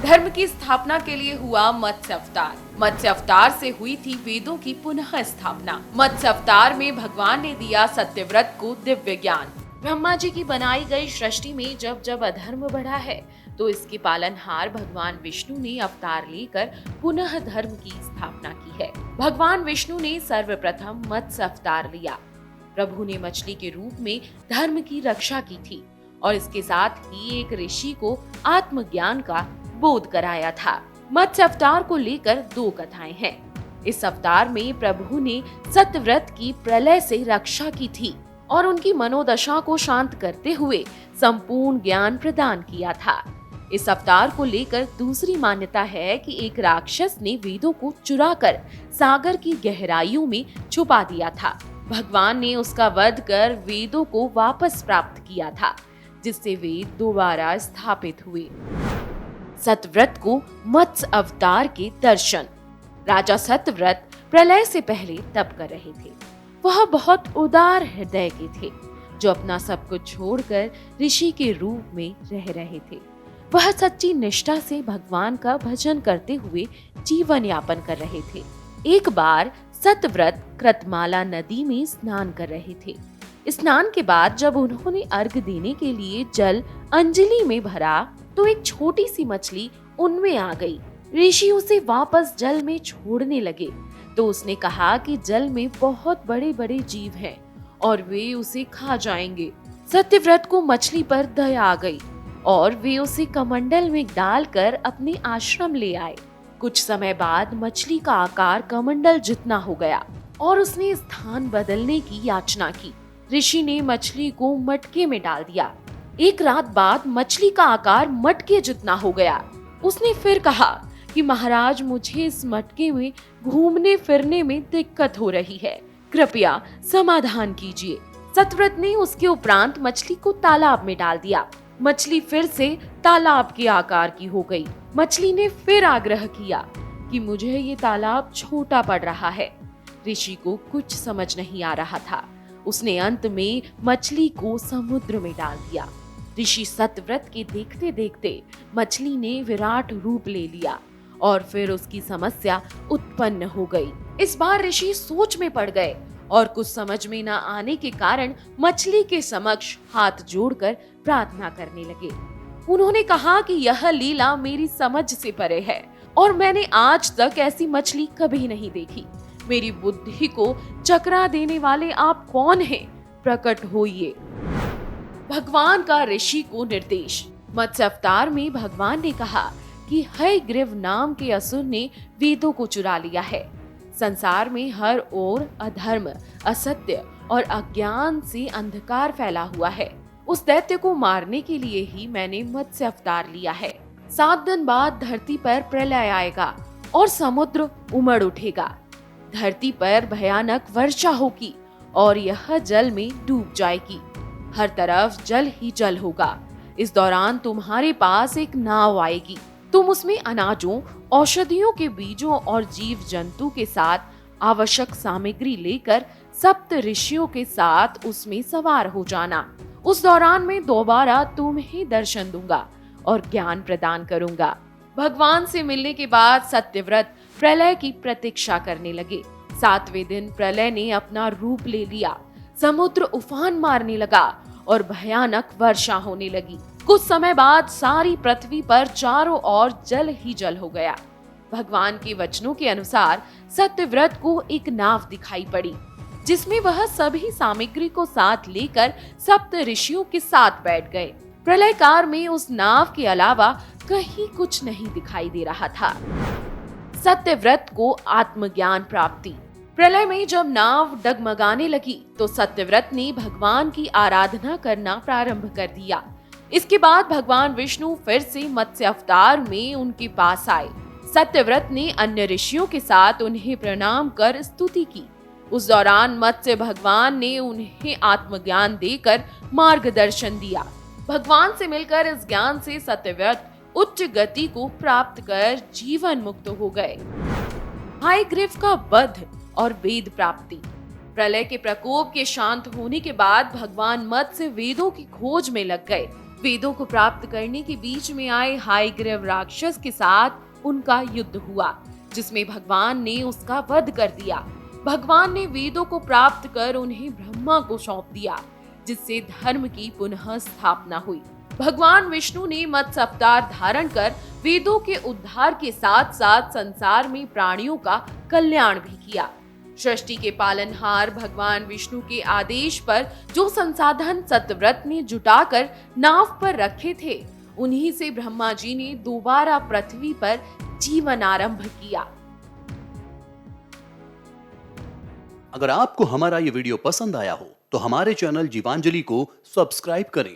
धर्म की स्थापना के लिए हुआ मत्स्य अवतार। मत्स्य अवतार से हुई थी वेदों की पुनः स्थापना। मत्स्य अवतार में भगवान ने दिया सत्यव्रत को दिव्य ज्ञान। ब्रह्मा जी की बनाई गई सृष्टि में जब जब अधर्म बढ़ा है तो इसके पालनहार भगवान विष्णु ने अवतार लेकर पुनः धर्म की स्थापना की है। भगवान विष्णु ने सर्वप्रथम मत्स्य अवतार लिया। प्रभु ने मछली के रूप में धर्म की रक्षा की थी और इसके साथ ही एक ऋषि को आत्मज्ञान का बोध कराया था। मत्स्य अवतार को लेकर दो कथाएं हैं। इस अवतार में प्रभु ने सत्यव्रत की प्रलय से रक्षा की थी और उनकी मनोदशा को शांत करते हुए संपूर्ण ज्ञान प्रदान किया था। इस अवतार को लेकर दूसरी मान्यता है कि एक राक्षस ने वेदों को चुराकर सागर की गहराइयों में छुपा दिया था। भगवान ने उसका वध कर वेदों को वापस प्राप्त किया था, जिससे वेद दोबारा स्थापित हुए। सत्यव्रत को मत्स्य अवतार के दर्शन। राजा सत्यव्रत प्रलय से पहले तप कर रहे थे। वह बहुत उदार हृदय के थे, जो अपना सब कुछ छोड़कर ऋषि के रूप में रह रहे थे। वह सच्ची निष्ठा से भगवान का भजन करते हुए जीवन यापन कर रहे थे। एक बार सत्यव्रत कृतमाला नदी में स्नान कर रहे थे। स्नान के बाद जब उन्होंने अर्घ देने के लिए जल अंजलि में भरा तो एक छोटी सी मछली उनमें आ गई। ऋषि उसे वापस जल में छोड़ने लगे तो उसने कहा कि जल में बहुत बड़े बड़े जीव हैं और वे उसे खा जाएंगे। सत्यव्रत को मछली पर दया आ गई और वे उसे कमंडल में डालकर अपने आश्रम ले आए। कुछ समय बाद मछली का आकार कमंडल जितना हो गया और उसने स्थान बदलने की याचना की। ऋषि ने मछली को मटके में डाल दिया। एक रात बाद मछली का आकार मटके जितना हो गया। उसने फिर कहा कि महाराज, मुझे इस मटके में घूमने फिरने में दिक्कत हो रही है, कृपया समाधान कीजिए। सत्यव्रत ने उसके उपरांत मछली को तालाब में डाल दिया। मछली फिर से तालाब के आकार की हो गई। मछली ने फिर आग्रह किया कि मुझे ये तालाब छोटा पड़ रहा है। ऋषि को कुछ समझ नहीं आ रहा था। उसने अंत में मछली को समुद्र में डाल दिया। ऋषि सत्यव्रत के देखते देखते मछली ने विराट रूप ले लिया और फिर उसकी समस्या उत्पन्न हो गई। इस बार ऋषि सोच में पड़ गए और कुछ समझ में न आने के कारण मछली के समक्ष हाथ जोड़कर प्रार्थना करने लगे। उन्होंने कहा कि यह लीला मेरी समझ से परे है और मैंने आज तक ऐसी मछली कभी नहीं देखी। मेरी बुद्धि को चकरा देने वाले आप कौन हैं? प्रकट होइए। भगवान का ऋषि को निर्देश। मत्स्य अवतार में भगवान ने कहा कि हयग्रीव नाम के असुर ने वेदों को चुरा लिया है। संसार में हर ओर अधर्म, असत्य और अज्ञान से अंधकार फैला हुआ है। उस दैत्य को मारने के लिए ही मैंने मत्स्य अवतार लिया है। 7 दिन बाद धरती पर प्रलय आएगा और समुद्र उमड़ उठेगा। धरती पर भयानक वर्षा होगी और यह जल में डूब जाएगी। हर तरफ जल ही जल होगा। इस दौरान तुम्हारे पास एक नाव आएगी। तुम उसमें अनाजों, औषधियों के बीजों और जीव जंतु के साथ आवश्यक सामग्री लेकर सप्त ऋषियों के साथ उसमें सवार हो जाना। उस दौरान मैं दोबारा तुम्हें दर्शन दूंगा और ज्ञान प्रदान करूंगा। भगवान से मिलने के बाद सत्यव्रत प्रलय की प्रतीक्षा करने लगे। 7वें दिन प्रलय ने अपना रूप ले लिया। समुद्र उफान मारने लगा और भयानक वर्षा होने लगी। कुछ समय बाद सारी पृथ्वी पर चारों ओर जल ही जल हो गया। भगवान के वचनों के अनुसार सत्यव्रत को एक नाव दिखाई पड़ी, जिसमें वह सभी सामग्री को साथ लेकर सप्त ऋषियों के साथ बैठ गए। प्रलय काल में उस नाव के अलावा कहीं कुछ नहीं दिखाई दे रहा था। सत्यव्रत को आत्मज्ञान प्राप्ति। प्रलय में जब नाव डगमगाने लगी तो सत्यव्रत ने भगवान की आराधना करना प्रारंभ कर दिया। इसके बाद भगवान विष्णु फिर से मत्स्य अवतार में उनके पास आए। सत्यव्रत ने अन्य ऋषियों के साथ उन्हें प्रणाम कर स्तुति की। उस दौरान मत्स्य भगवान ने उन्हें आत्मज्ञान देकर मार्गदर्शन दिया। भगवान से मिलकर इस ज्ञान से सत्यव्रत उच्च गति को प्राप्त कर जीवन मुक्त हो गए। हयग्रीव का वध और वेद प्राप्ति। प्रलय के प्रकोप के शांत होने के बाद भगवान मत्स्य वेदों की खोज में लग गए। वेदों को प्राप्त करने के बीच में आए हायग्रीव राक्षस के साथ उनका युद्ध हुआ, जिसमें भगवान ने उसका वध कर दिया। भगवान ने वेदों को प्राप्त कर उन्हें ब्रह्मा को सौंप दिया, जिससे धर्म की पुनः स्थापना हुई। भगवान विष्णु ने मत्स्य अवतार धारण कर वेदों के उद्धार के साथ साथ संसार में प्राणियों का कल्याण भी किया। सृष्टि के पालनहार भगवान विष्णु के आदेश पर जो संसाधन सत्यव्रत ने जुटाकर नाव पर रखे थे, उन्हीं से ब्रह्मा जी ने दोबारा पृथ्वी पर जीवन आरंभ किया। अगर आपको हमारा ये वीडियो पसंद आया हो तो हमारे चैनल जीवांजलि को सब्सक्राइब करें